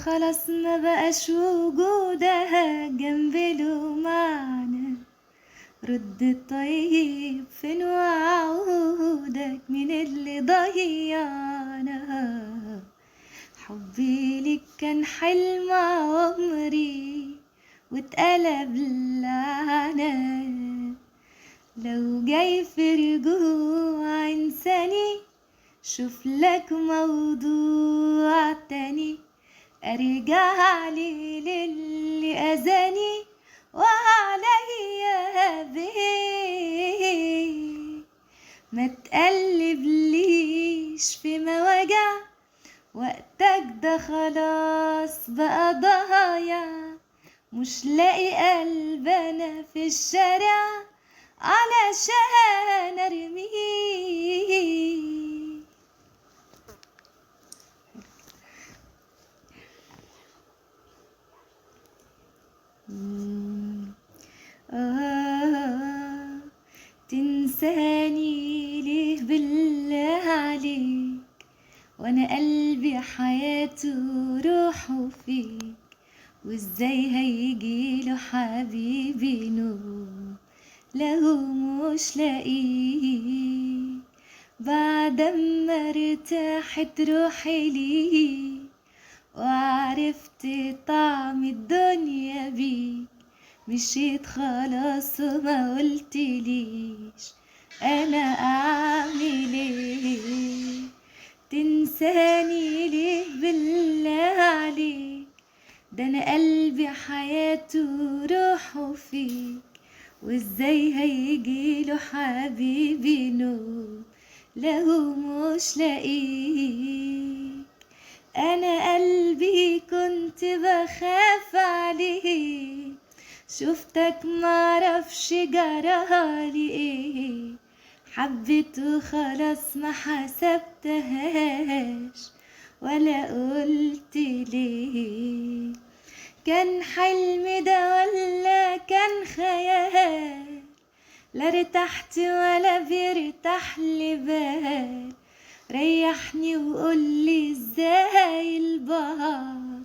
خلاص ما بقاش وجودها جنبي له معنى. رد طيب فين وعودك من اللي ضيعنا؟ حبي ليك كان حلم عمري واتقلب لعنة. لو جاي في رجوع انساني شوف لك موضوع تاني. ارجع لي للي اذاني وعليا بيه. ما تقلب ليش في مواجع وقتك ده خلاص بقى ضايع. مش لاقي قلب انا في الشارع علشان ارميه. تنساني ليه بالله عليك وانا قلبي حياته روحه فيك؟ وازاي هيجيله حبيبي نوم لو مش لاقيك؟ بعد ما ارتاحت روحي ليك وعرفت طعم الدنيا بيك مشيت خلاص وما قلتليش انا اعمل ايه. تنساني ليه بالله عليك؟ ده انا قلبي حياته روحه فيك. وازاي هيجيله حبيبي نوم لو مش لاقيك؟ انا قلبي كنت بخاف عليه شفتك معرفش جرالي ايه. حبيته خلاص ما حسبتهاش ولا قلت ليه. كان حلم ده ولا كان خيال؟ لا ارتحت ولا بيرتاح لي بال. ريحني وقولي ازاي البعض